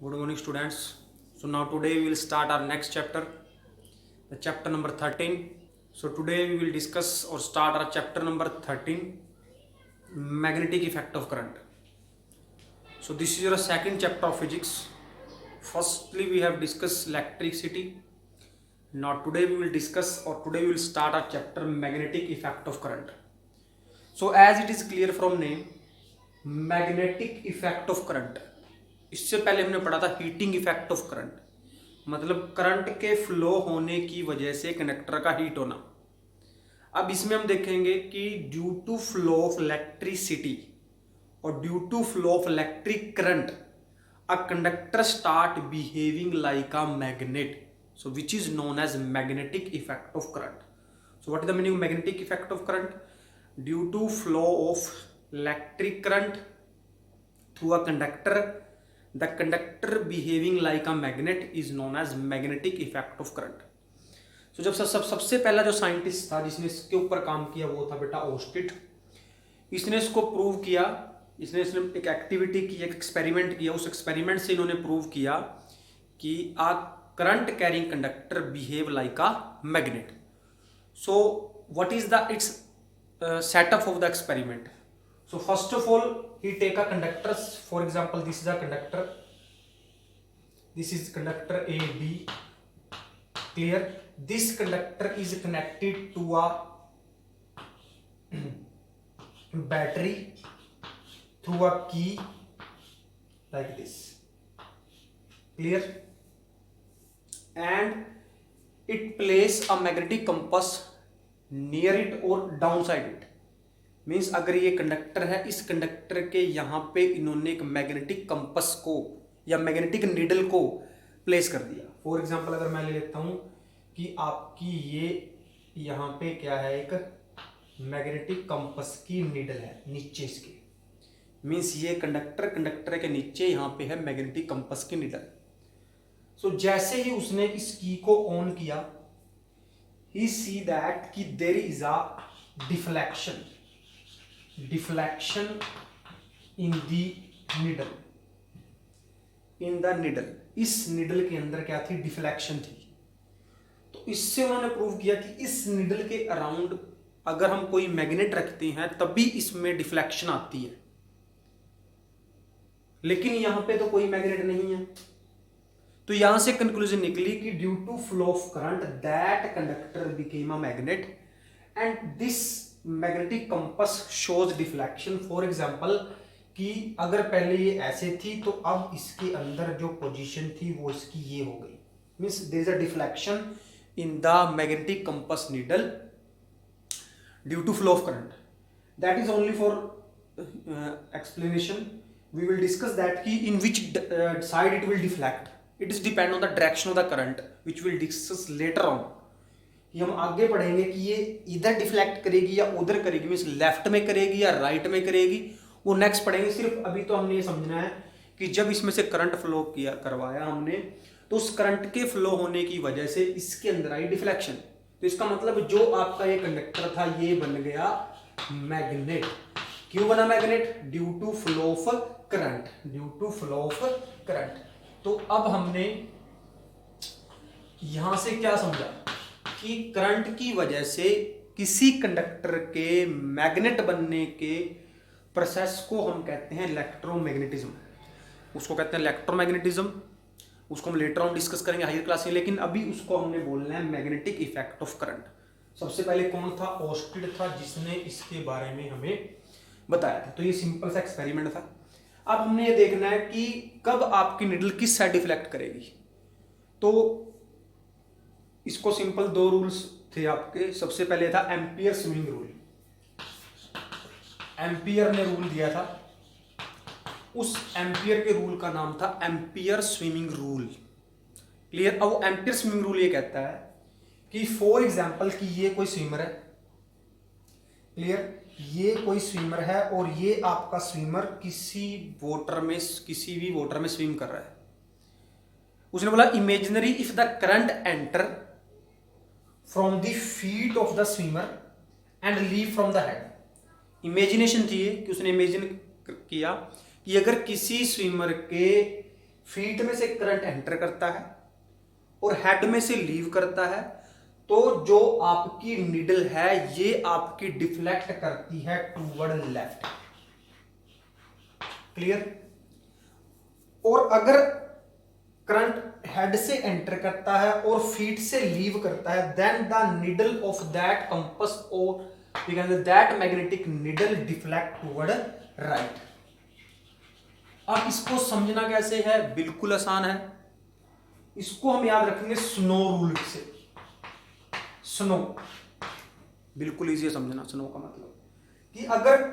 Good morning, students. So now today we will start our next chapter, the chapter number 13. So today we will discuss or start our chapter number 13, magnetic effect of current. So this is your second chapter of physics. Firstly, we have discussed electricity. Now today we will discuss or today we will start our chapter magnetic effect of current. So as it is clear from name, magnetic effect of current. इससे पहले हमने पढ़ा था heating effect of current, मतलब current के flow होने की वजह से कंडक्टर का हीट होना। अब इसमें हम देखेंगे कि due to flow of electricity और due to flow of electric current a conductor start behaving like a magnet, so which is known as magnetic effect of current. So what is the meaning of magnetic effect of current? Due to flow of electric current through a conductor, the conductor behaving like a magnet is known as magnetic effect of current. So जब सबसे पहला जो scientist था जिसने इसके ऊपर काम किया वो था बेटा ओस्टिट। इसने इसको प्रूव किया, इसने एक एक्टिविटी की, एक एक्सपेरिमेंट किया। उस एक्सपेरिमेंट से इन्होंने प्रूव किया कि a current carrying conductor behave like a magnet. So what is the its setup of the experiment? So first of all, he take a conductor. For example, this is a conductor. This is conductor AB. Clear? This conductor is connected to a battery through a key like this. Clear? And it place a magnetic compass near it or downside it. Means अगर ये conductor है, इस conductor के यहाँ पे इन्होंने एक magnetic compass को या मैग्नेटिक नीडल को प्लेस कर दिया। फॉर एग्जांपल अगर मैं ले लेता हूँ कि आपकी ये यहाँ पे क्या है, एक मैग्नेटिक कंपस की नीडल है नीचे इसके। मीन्स ये कंडक्टर के नीचे यहाँ पे है मैग्नेटिक कंपस की नीडल। सो जैसे ही उसने इस की को ऑन किया, ही सी दैट कि there is a deflection in the needle, in the needle. इस निडल के अंदर क्या थी? डिफ्लेक्शन थी। तो इससे उन्होंने प्रूव किया कि इस निडल के अराउंड अगर हम कोई मैग्नेट रखते हैं तभी इसमें डिफ्लेक्शन आती है, लेकिन यहां पे तो कोई मैग्नेट नहीं है। तो यहां से कंक्लूजन निकली कि due to flow of current that conductor became a magnet and this magnetic compass shows deflection. For example कि अगर पहले ये ऐसे थी तो अब इसके अंदर जो पोजीशन थी वो इसकी ये हो गई। Means there is a deflection in the magnetic compass needle due to flow of current. That is only for explanation. We will discuss that कि in which side it will deflect. It is depend on the direction of the current which will discuss later on. कि हम आगे पढ़ेंगे कि ये इधर deflect करेगी या उधर करेगी, मींस लेफ्ट में करेगी या राइट में करेगी, वो नेक्स्ट पढ़ेंगे। सिर्फ अभी तो हमने ये समझना है कि जब इसमें से करंट फ्लो किया करवाया हमने, तो उस करंट के फ्लो होने की वजह से इसके अंदर आई डिफ्लेक्शन। तो इसका मतलब जो आपका ये कंडक्टर था ये बन गया मैग्नेट। क्यों बना magnet? Due to flow of current, due to flow of current. तो अब हमने यहां से क्या समझा कि करंट की वजह से किसी कंडक्टर के मैग्नेट बनने के प्रोसेस को हम कहते हैं इलेक्ट्रोमैग्नेटिज्म। उसको कहते हैं इलेक्ट्रोमैग्नेटिज्म। उसको हम लेटर ऑन डिस्कस करेंगे हायर क्लास में, लेकिन अभी उसको हमने बोलना है मैग्नेटिक इफेक्ट ऑफ करंट। सबसे पहले कौन था? ओस्टिड था, जिसने इसके बारे में हमें बताया था। तो ये सिंपल सा एक्सपेरिमेंट था। अब हमने ये देखना है कि कब आपकी निडल किस साइड डिफ्लेक्ट करेगी। तो इसको सिंपल दो रूल्स थे आपके। सबसे पहले था एम्पियर स्विंग रूल। एम्पियर ने रूल दिया था, उस एम्पियर के रूल का नाम था एम्पियर स्विमिंग रूल। क्लियर? अब एम्पियर स्विमिंग रूल ये कहता है कि फॉर एग्जांपल कि ये कोई स्विमर है। क्लियर? ये कोई स्विमर है और ये आपका स्विमर किसी भी वाटर में स्विम कर रहा है। उसने बोला imaginary if the current enter from the feet of the swimmer and leave from the head. Imagination थी कि उसने इमेजिन किया कि अगर किसी स्विमर के फीट में से करंट एंटर करता है और हेड में से लीव करता है, तो जो आपकी नीडल है ये आपकी डिफ्लेक्ट करती है टूवर्ड लेफ्ट। क्लियर? और अगर करंट हेड से एंटर करता है और फीट से लीव करता है, then the needle of that compass और that magnetic needle deflect toward right. अब इसको समझना कैसे है? बिल्कुल आसान है। इसको हम याद रखेंगे स्नो रूल से। स्नो बिल्कुल इजी है समझना। स्नो का मतलब कि अगर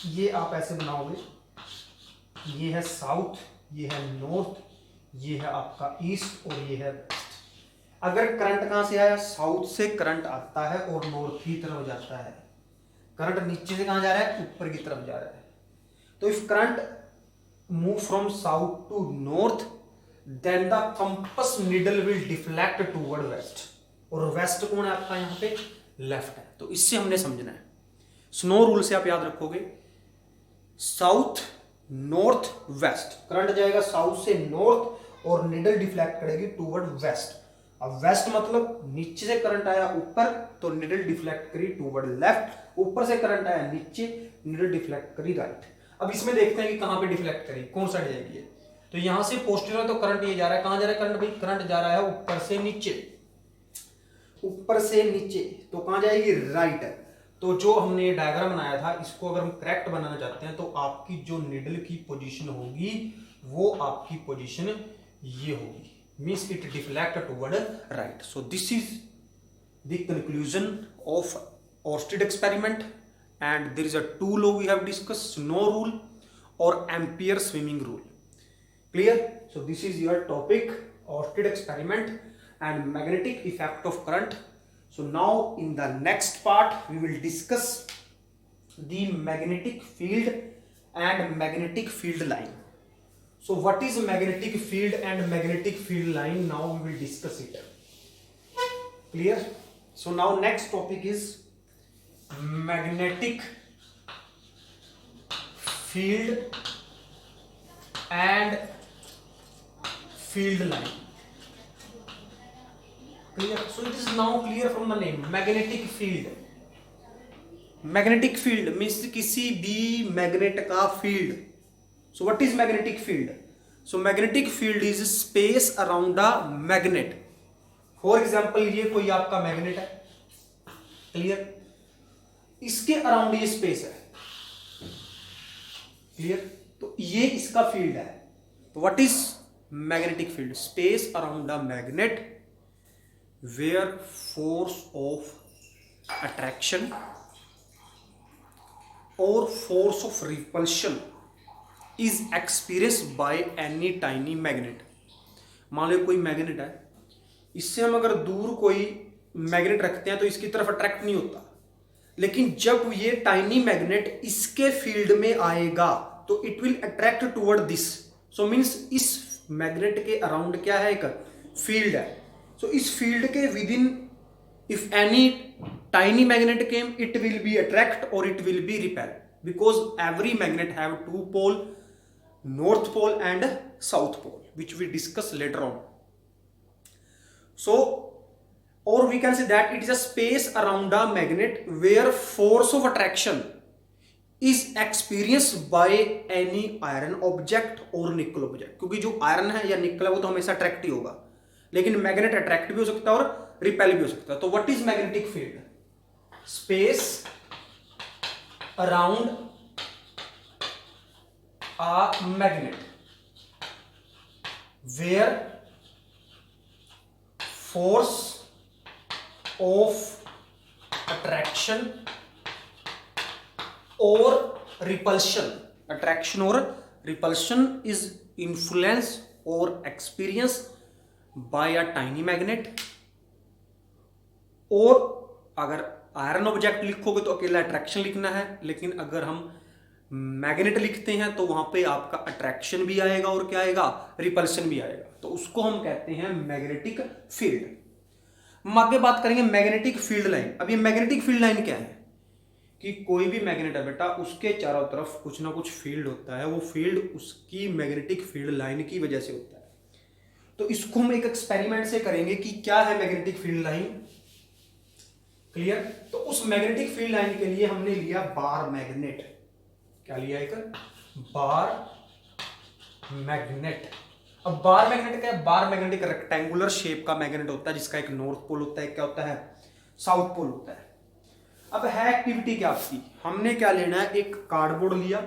ये आप ऐसे बनाओगे, ये है साउथ, ये है नॉर्थ, ये है आपका ईस्ट और ये है वेस्ट। अगर करंट कहां से आया? साउथ से करंट आता है और नॉर्थ की तरफ जाता है। करंट नीचे से कहां जा रहा है? ऊपर की तरफ जा रहा है। तो if current move from south to north, then the compass needle will deflect toward west. और वेस्ट कौन है आपका? यहां पे लेफ्ट है। तो इससे हमने समझना है। स्नो रूल से आप याद रखोगे, साउथ नॉर्थ वेस्ट, करंट जाएगा साउथ से नॉर्थ और नीडल डिफ्लेक्ट करेगी टूवर्ड वेस्ट। अब वेस्ट मतलब नीचे से करंट आया ऊपर तो नीडल डिफ्लेक्ट करी टूवर्ड लेफ्ट, ऊपर से करंट आया नीचे, नीडल डिफ्लेक्ट करी राइट। अब इसमें देखते हैं कि कहां पे डिफ्लेक्ट करी, कौन साइड जाएगी ये। तो यहां से पोस्टीरियर तो करंट ये जा रहा है, कहां जा रहा है करंट भाई? करंट जा रहा है ऊपर से नीचे, ऊपर से नीचे, तो कहां जाएगी? राइट। तो जो हमने ये डायग्राम बनाया था, इसको अगर हम करेक्ट बनाना चाहते हैं तो आपकी जो नीडल की पोजीशन होगी वो आपकी पोजीशन ये होगी, means it deflect toward right. So this is the conclusion of Oersted experiment and there is a two law we have discuss, snow rule और Ampere swimming rule. Clear? So this is your topic, Oersted experiment and magnetic effect of current. So now in the next part we will discuss the magnetic field and magnetic field line. So what is magnetic field and magnetic field line? Now we will discuss it. Clear? So now next topic is magnetic field and field line. Clear? So it is now clear from the name, magnetic field. Magnetic field means किसी भी magnet का field. So what is magnetic field? So magnetic field is space around a magnet. For example, ये कोई आपका magnet है, clear? इसके around ये space है, क्लियर? तो ये इसका फील्ड है। तो what is magnetic field? Space around a magnet where force of attraction or force of repulsion is experienced by any tiny magnet. मान लो कोई मैग्नेट है, इससे हम अगर दूर कोई मैग्नेट रखते हैं तो इसकी तरफ अट्रैक्ट नहीं होता, लेकिन जब ये टाइनी मैग्नेट इसके फील्ड में आएगा तो it will attract toward this. So means इस मैग्नेट के अराउंड क्या है? एक फील्ड है। So इस फील्ड के within if any tiny magnet came, it will be attract और it will be repel, because every magnet have two pole, north pole and south pole, which we discuss later on. So or we can say that it is a space around a magnet where force of attraction is experienced by any iron object or nickel object. क्योंकि जो iron है या निकल है वो तो हमेशा attract ही होगा, लेकिन मैग्नेट अट्रैक्ट भी हो सकता है और रिपेल भी हो सकता है. तो what is magnetic field? Space around a magnet where force of attraction और रिपल्शन, अट्रैक्शन और रिपल्शन इज इन्फ्लुएंस और experience by a tiny magnet. और अगर आयरन ऑब्जेक्ट लिखोगे तो अकेला अट्रैक्शन लिखना है, लेकिन अगर हम मैग्नेट लिखते हैं तो वहां पे आपका अट्रैक्शन भी आएगा और क्या आएगा? रिपल्शन भी आएगा. तो उसको हम कहते हैं मैग्नेटिक फील्ड. हम आगे बात करेंगे मैग्नेटिक फील्ड लाइन. अब ये मैग्नेटिक फील्ड लाइन क्या है? कि कोई भी मैग्नेट है बेटा, उसके चारों तरफ कुछ ना कुछ फील्ड होता है. वो फील्ड उसकी मैग्नेटिक फील्ड लाइन की वजह से होता है. तो इसको हम एक एक्सपेरिमेंट से करेंगे कि क्या है मैग्नेटिक फील्ड लाइन। क्लियर। तो उस मैग्नेटिक फील्ड लाइन के लिए हमने लिया बार मैग्नेट। क्या लिया? एक बार मैग्नेट। अब बार मैग्नेट क्या है? बार मैग्नेट एक रेक्टेंगुलर शेप का मैग्नेट होता है जिसका एक नॉर्थ पोल होता है, क्या होता है? साउथ पोल होता है। अब है एक्टिविटी क्या आपकी, हमने क्या लेना है, एक कार्डबोर्ड लिया,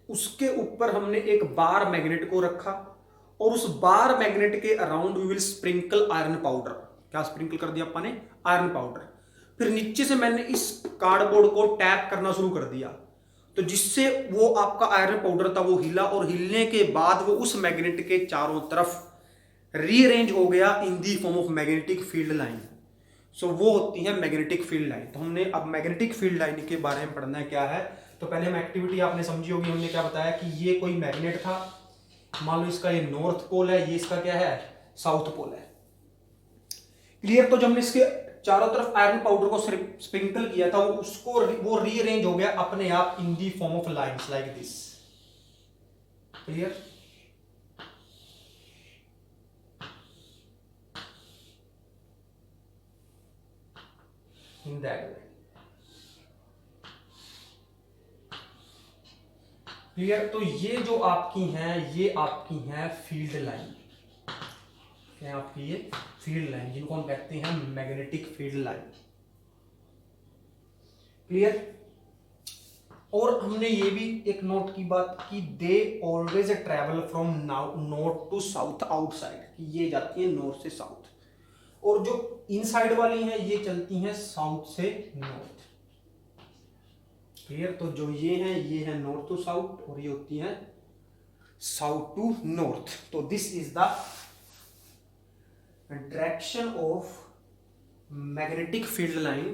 उसके ऊपर हमने एक बार मैग्नेट को रखा और उस बार मैग्नेट के around we will sprinkle iron powder. क्या स्प्रिंकल कर दिया अपन ने? Iron powder. फिर नीचे से मैंने इस कार्डबोर्ड को टैप करना शुरू कर दिया, तो जिससे वो आपका आयरन पाउडर था वो हिला, और हिलने के बाद वो उस मैग्नेट के चारों तरफ रीअरेंज हो गया in the form of magnetic field line. So वो होती है मैग्नेटिक फील्ड लाइन। तो हमने अब मैग्नेटिक फील्ड लाइन के बारे में पढ़ना है क्या है। तो पहले हम एक्टिविटी आपने समझी होगी, हमने क्या बताया कि ये कोई मैग्नेट था, मान लो इसका ये नॉर्थ पोल है, ये इसका क्या है? साउथ पोल है। क्लियर। तो जब हमने इसके चारों तरफ आयरन पाउडर को स्प्रिंकल किया था, वो रीअरेंज हो गया अपने आप in the form of lines like this. Clear. In that way. Clear. तो ये जो आपकी हैं, ये आपकी हैं फील्ड लाइन। क्या आपकी ये फील्ड लाइन, जिनको हम कहते हैं मैग्नेटिक फील्ड लाइन। क्लियर। और हमने ये भी एक नोट की बात की, they always travel from north to south outside, कि ये जाती है नॉर्थ से साउथ, और जो इनसाइड वाली हैं ये चलती हैं साउथ से नॉर्थ। क्लियर। तो जो ये है नॉर्थ टू साउथ, और ये होती है साउथ टू नॉर्थ। तो this is the direction of magnetic field line.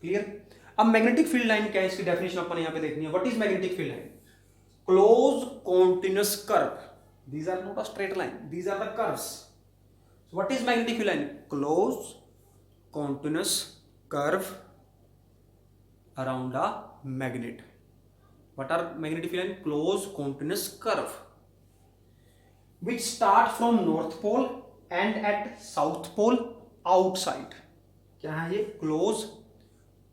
Clear. अब मैग्नेटिक फील्ड लाइन क्या है, इसकी डेफिनेशन अपन यहां पे देखनी है। What is magnetic field line? Close continuous curve, these are not a straight line, these are the curves. So what is magnetic field line? Close continuous curve around a magnet. What are magnetic field line? Close continuous curve which start from north pole and at south pole outside. क्या है ये? Close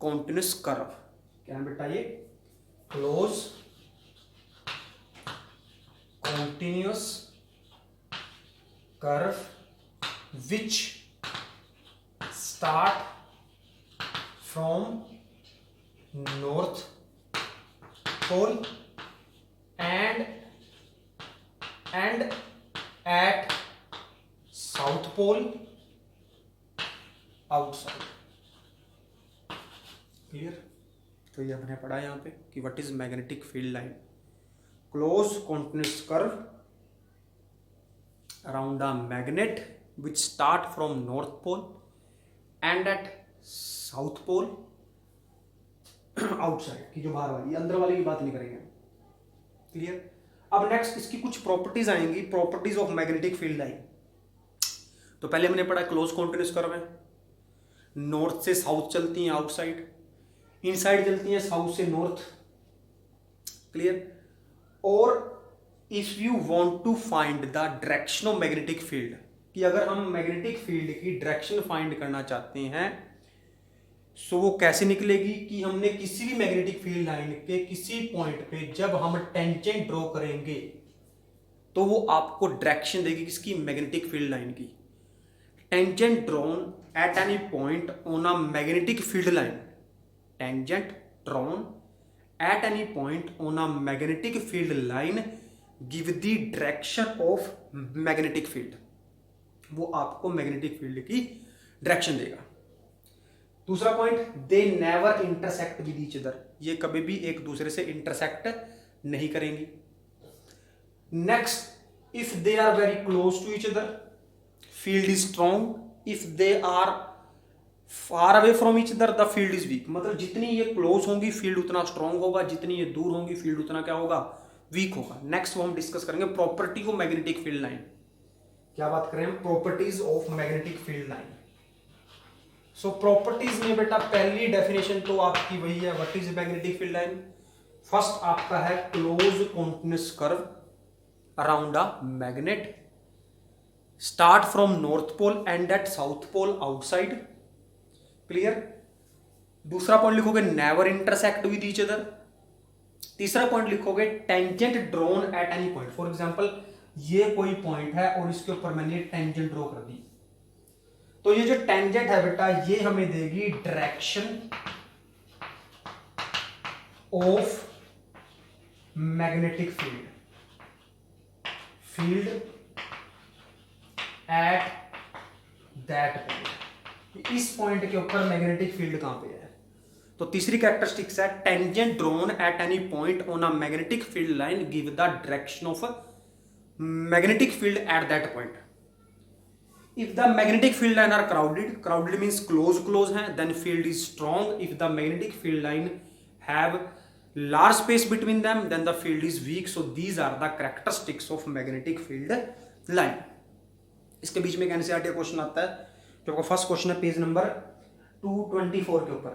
continuous curve. क्या है बेटा ये? Close continuous curve which start from north pole and at south pole outside. Clear. तो ये हमने पढ़ा यहाँ पे कि what is magnetic field line. Close continuous curve around a magnet which start from north pole and at south pole outside, की जो बाहर वाली, अंदर वाली की बात नहीं करेंगे। क्लियर। अब नेक्स्ट इसकी कुछ प्रॉपर्टीज आएंगी, properties of magnetic field line. तो पहले हमने पढ़ा क्लोज कॉन्टिन्यूस कर्व है, नॉर्थ से साउथ चलती हैं आउटसाइड, इनसाइड चलती हैं साउथ से नॉर्थ। क्लियर। और if you want to find the direction of magnetic field, कि अगर हम मैग्नेटिक फील्ड की डायरेक्शन फाइंड करना चाहते हैं, सो वो कैसे निकलेगी कि हमने किसी भी मैग्नेटिक फील्ड लाइन के किसी पॉइंट पे जब हम टेंजेंट ड्रॉ करेंगे तो वो आपको डायरेक्शन देगी किसकी? मैग्नेटिक फील्ड लाइन की। Tangent drawn at any point on a magnetic field line, tangent drawn at any point on a magnetic field line give the direction of magnetic field, वो आपको magnetic field की direction देगा। दूसरा point, they never intersect with each other, ये कभी भी एक दूसरे से इंटरसेक्ट नहीं करेंगी। Next, if they are very close to each other field is strong, if they are far away from each other the field is weak, मतलब जितनी ये क्लोज होंगी फील्ड उतना स्ट्रॉन्ग होगा, जितनी ये दूर होंगी फील्ड उतना क्या होगा? वीक होगा। नेक्स्ट वो हम डिस्कस करेंगे property of magnetic field line. क्या बात करें हम? Properties of magnetic field line. So properties में बेटा पहली डेफिनेशन तो आपकी वही है, what is magnetic field line. First आपका है close continuous curve around a magnet start from north pole end at south pole outside. Clear. दूसरा पॉइंट लिखोगे never intersect with each other. तीसरा पॉइंट लिखोगे tangent drawn at any point. For example ये कोई point है और इसके ऊपर मैंने टेंजेंट ड्रॉ कर दी, तो ये जो टेंजेंट है बेटा ये हमें देगी direction of magnetic field at that point. इस पॉइंट के ऊपर मैग्नेटिक फील्ड कहां पे है? तो तीसरी कैरेक्टरिस्टिक्स है tangent drawn at any point on a magnetic field line give the direction of magnetic field at that point. If the magnetic field line are crowded means close हैं, then field is strong. If the magnetic field line have large space between them, then the field is weak. So these are the characteristics of magnetic field line. इसके बीच में एक NCERT question आता है, जो आपका first question है page number 224 के ऊपर।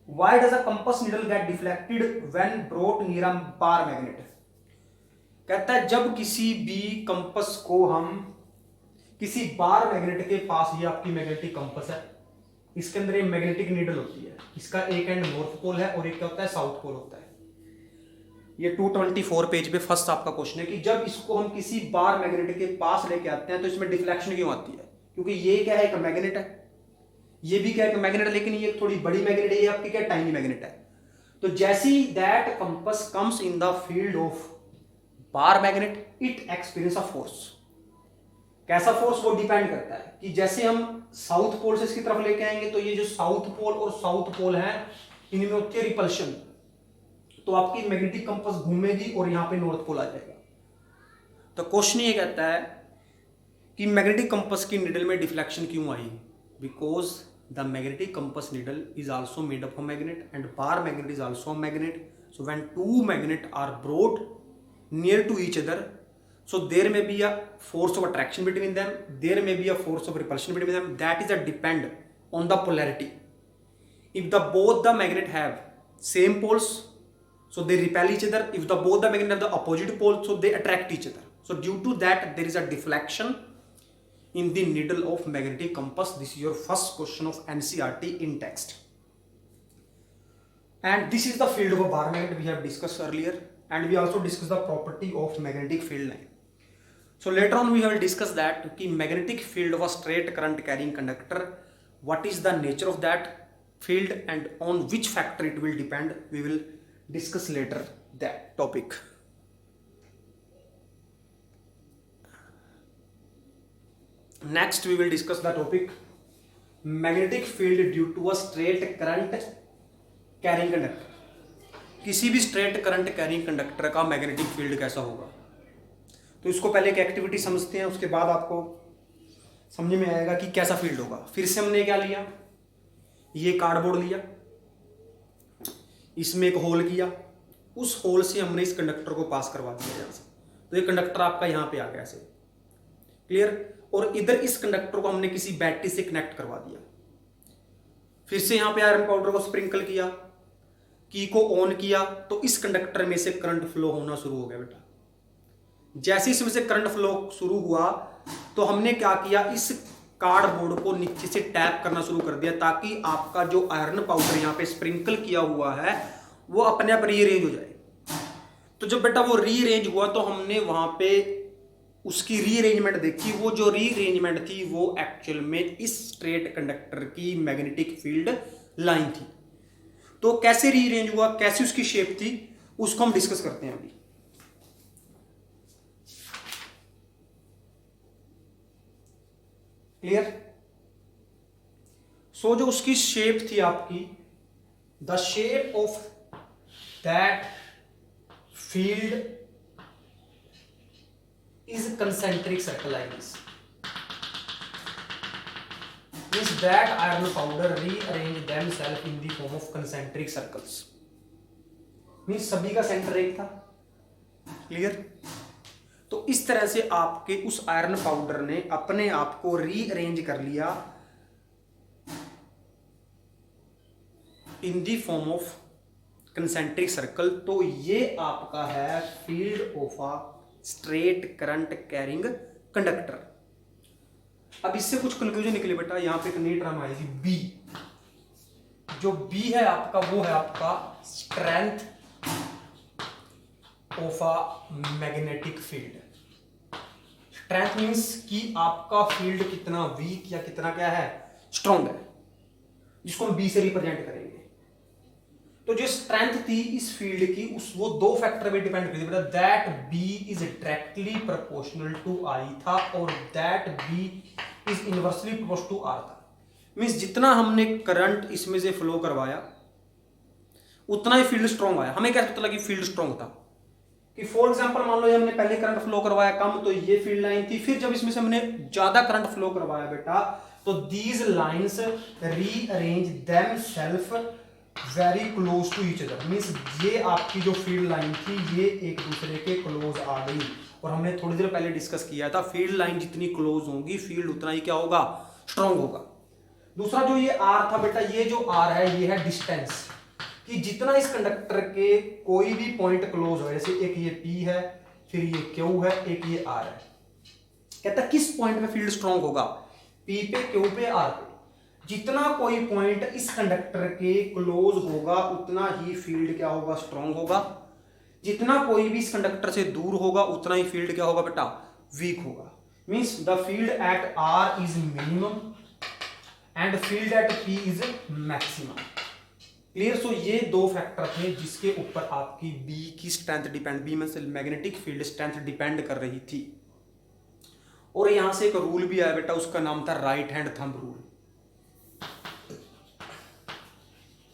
Why does a compass needle get deflected when brought near a bar magnet? कहता है जब किसी भी कंपस को हम किसी बार मैग्नेट के पास, ये आपकी मैग्नेटिक कंपस है, इसके अंदर एक मैग्नेटिक नीडल होती है, इसका एक एंड नॉर्थ पोल है और एक क्या होता है साउथ पोल होता है। ये 224 पेज पे फर्स्ट आपका क्वेश्चन है कि जब इसको हम किसी बार मैग्नेट के पास लेके आते हैं तो इसमें डिफ्लेक्शन क्यों आती है? क्योंकि ये क्या है, एक मैग्नेट है, ये भी क्या है, एक मैग्नेट है, लेकिन ये थोड़ी बड़ी मैग्नेट है, ये आपकी क्या टाइनी मैग्नेट है। तो जैसी that compass comes in the field of bar magnet it experience a force. कैसा फोर्स? वो डिपेंड करता है कि जैसे हम साउथ पोल से इसकी तरफ लेके आएंगे तो ये जो साउथ पोल और साउथ पोल है इनमें होती है रिपल्शन, तो आपकी मैग्नेटिक कंपस घूमेगी और यहां पे नॉर्थ पोल आ जाएगा। तो क्वेश्चन ये कहता है कि मैग्नेटिक कंपस की निडल में डिफ्लेक्शन क्यों आई? Because the magnetic compass needle is also made up of magnet and bar magnet is also magnet. So when two magnet are brought near to each other, so there may be a force of attraction between them, there may be a force of repulsion between them, that is a depend on the polarity. If the both the magnet have same poles, so they repel each other. If the both the magnet have the opposite poles, so they attract each other. So due to that there is a deflection in the needle of magnetic compass. This is your first question of NCERT in text, and this is the field of a bar magnet we have discussed earlier, and we also discussed the property of magnetic field line. So later on we will discuss that कि magnetic field of a straight current carrying conductor, what is the nature of that field and on which factor it will depend, we will discuss later that topic. Next we will discuss the topic magnetic field due to a straight current carrying conductor. किसी भी straight current carrying conductor का magnetic field कैसा होगा? तो इसको पहले एक activity समझते हैं, उसके बाद आपको समझ में आएगा कि कैसा फील्ड होगा। फिर से हमने क्या लिया, ये कार्डबोर्ड लिया, इसमें एक होल किया, उस होल से हमने इस कंडक्टर को पास करवा दिया यहाँ से, तो ये कंडक्टर आपका यहाँ पे आ गया ऐसे। क्लियर। और इधर इस कंडक्टर को हमने किसी बैटरी से कनेक्ट करवा दिया। फिर से यहाँ पे आयरन पाउडर को स्प्रिंकल किया, की को ऑन किया, तो इस कंडक्टर में से करंट फ्लो होना शुरू हो गया बेटा। जैसे इसमें से करंट फ्लो शुरू हुआ तो हमने क्या किया, इस कार्डबोर्ड को नीचे से टैप करना शुरू कर दिया ताकि आपका जो आयरन पाउडर यहाँ पे स्प्रिंकल किया हुआ है वो अपने आप रीअरेंज हो जाए। तो जब बेटा वो रीअरेंज हुआ तो हमने वहां पे उसकी रीअरेंजमेंट देखी। वो जो रीअरेंजमेंट थी वो एक्चुअल में इस स्ट्रेट कंडक्टर की मैग्नेटिक फील्ड लाइन थी। तो कैसे रीअरेंज हुआ, कैसी उसकी शेप थी, उसको हम डिस्कस करते हैं अभी। क्लियर। सो जो उसकी शेप थी आपकी, the shape of that field is concentric circle like this. Is that iron powder rearrange themselves in the form of concentric circles? Means सभी का सेंटर एक था। क्लियर। तो इस तरह से आपके उस आयरन पाउडर ने अपने आप को रीअरेंज कर लिया in the form of concentric circle. तो ये आपका है field of a straight current carrying conductor. अब इससे कुछ कंक्लूजन निकले बेटा, यहाँ पे एक नई टर्म आएगी बी। जो बी है आपका वो है आपका strength of a magnetic field. Strength means कि आपका फील्ड कितना वीक या कितना क्या है, स्ट्रॉन्ग है, जिसको हम बी से रिप्रेजेंट करेंगे। तो जो स्ट्रेंथ थी इस फील्ड की उस वो दो फैक्टर पे डिपेंड करती है, that B is directly proportional to I था और that B is inversely proportional to R था। मींस जितना हमने करंट इसमें से फ्लो करवाया उतना ही फील्ड स्ट्रॉन्ग आया। हमें क्या पता लगा कि फील्ड स्ट्रॉन्ग था कि फॉर एग्जांपल मान लो ये हमने पहले करंट फ्लो करवाया कम, तो ये फील्ड लाइन थी। फिर जब इसमें से हमने ज्यादा करंट फ्लो करवाया बेटा, तो these lines rearrange themselves very close to each other. Means ये आपकी जो फील्ड लाइन थी ये एक दूसरे के क्लोज आ गई। और हमने थोड़ी देर पहले डिस्कस किया था, फील्ड लाइन जितनी क्लोज होगी फील्ड उतना ही क्या होगा, स्ट्रॉन्ग होगा। दूसरा जो ये आर था बेटा, ये जो आर है ये है डिस्टेंस, कि जितना इस कंडक्टर के कोई भी पॉइंट क्लोज हो, जैसे एक ये पी है, फिर ये क्यू है, एक ये आर है। कहता है किस पॉइंट में फील्ड स्ट्रॉन्ग होगा, पी पे, क्यू पे, आर पे। जितना कोई पॉइंट इस कंडक्टर के क्लोज होगा उतना ही फील्ड क्या होगा, स्ट्रॉन्ग होगा। जितना कोई भी इस कंडक्टर से दूर होगा उतना ही फील्ड क्या होगा बेटा, वीक होगा। Means the field at R is minimum and field at P is maximum. Clear. So ये दो फैक्टर थे जिसके ऊपर आपकी बी की स्ट्रेंथ डिपेंड, बी में से मैग्नेटिक फील्ड स्ट्रेंथ डिपेंड कर रही थी। और यहां से एक रूल भी आया बेटा, उसका नाम था right hand thumb rule.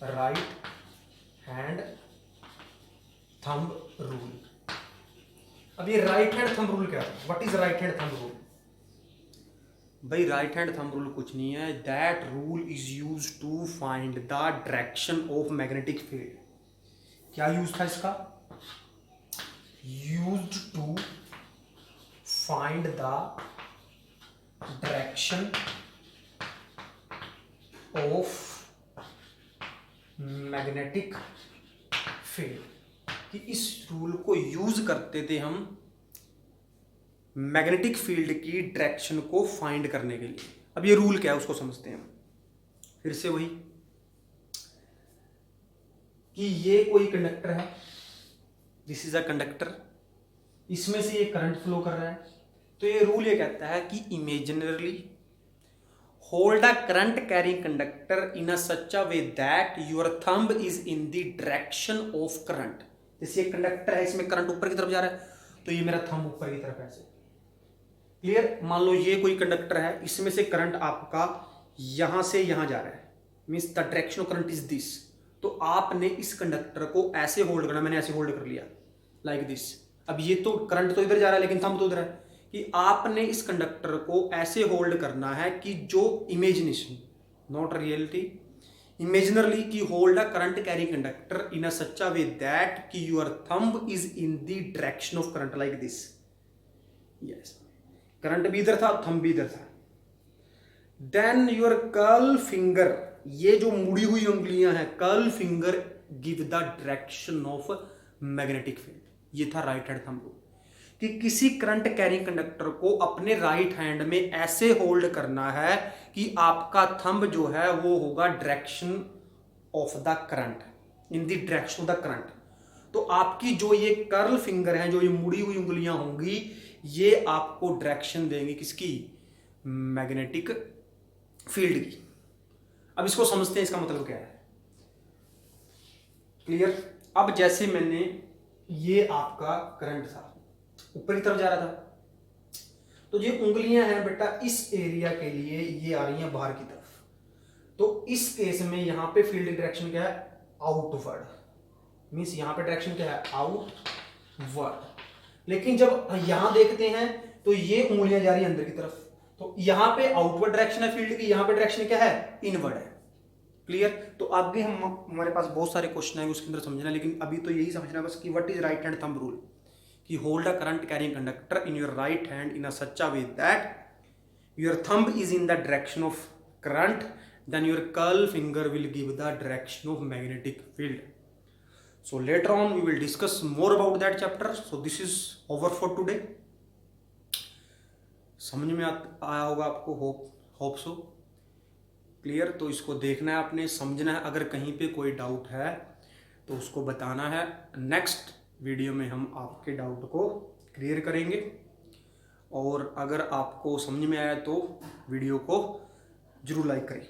Right hand thumb rule. अब ये राइट हैंड थंब रूल क्या है, what is right hand thumb rule? भाई राइट हैंड थंब रूल कुछ नहीं है, that rule is use to find the direction of magnetic field. क्या use था इसका? Used to find the direction of magnetic field. कि इस रूल को यूज करते थे हम मैग्नेटिक फील्ड की डायरेक्शन को फाइंड करने के लिए। अब ये रूल क्या है उसको समझते हैं। फिर से वही कि ये कोई कंडक्टर है, दिस इज अ कंडक्टर, इसमें से ये करंट फ्लो कर रहा है। तो ये रूल ये कहता है कि imaginarily hold a current carrying conductor in a such a way that your thumb is in the direction of current. जैसे ये कंडक्टर है, इसमें करंट ऊपर की तरफ जा रहा है, तो ये मेरा थंब ऊपर की तरफ ऐसे। क्लियर। मान लो ये कोई कंडक्टर है, इसमें से करंट आपका यहां से यहां जा रहा है, means the direction of current is this. तो आपने इस कंडक्टर को ऐसे होल्ड करना, मैंने ऐसे होल्ड कर लिया लाइक दिस। अब ये तो करंट तो इधर जा रहा है लेकिन थंब तो उधर है, कि आपने इस कंडक्टर को ऐसे होल्ड करना है कि जो इमेजिनेशन, नॉट रियलिटी, इमेजिनरली कि hold a current carrying conductor in a such a way that कि your thumb is in the direction of current like this. Yes, current भी इधर था, थंब भी इधर था। देन योर कर्ल फिंगर, ये जो मुड़ी हुई उंगलियां हैं, curl finger give the direction of magnetic field. ये था राइट हैंड थंब रूल, कि किसी करंट कैरिंग कंडक्टर को अपने राइट हैंड में ऐसे होल्ड करना है कि आपका थंब जो है वो होगा direction of the current, in the direction of the current. तो आपकी जो ये कर्ल फिंगर है, जो ये मुड़ी हुई उंगलियां होंगी, ये आपको डायरेक्शन देंगी किसकी, मैग्नेटिक फील्ड की। अब इसको समझते हैं, इसका मतलब क्या है। क्लियर। अब जैसे मैंने, ये आपका करंट था, ऊपर की तरफ जा रहा था, तो ये उंगलियां हैं बेटा इस एरिया के लिए ये आ रही हैं बाहर की तरफ। तो इस केस में यहां पे फील्ड डायरेक्शन क्या है, आउटवर्ड, मींस यहां पे डायरेक्शन क्या है, आउटवर्ड। लेकिन जब यहां देखते हैं तो ये उंगलियां जा रही है अंदर की तरफ, तो यहां पे आउटवर्ड डायरेक्शन है फील्ड की, यहां पे डायरेक्शन क्या है, इनवर्ड है। क्लियर। तो आगे हमारे पास बहुत सारे क्वेश्चन है उसके अंदर समझना, लेकिन अभी तो यही समझना बस कि what is right hand thumb rule, कि hold a current carrying conductor in your right hand in a such a way that your thumb is in the direction of current, then your curl finger will give the direction of magnetic field. So later on we will discuss more about that chapter. So this is over for today. समझ में आया होगा आपको, hope so. Clear? तो इसको देखना है आपने, समझना है। अगर कहीं पे कोई डाउट है तो उसको बताना है। नेक्स्ट वीडियो में हम आपके डाउट को क्लियर करेंगे। और अगर आपको समझ में आया तो वीडियो को जरूर लाइक करें।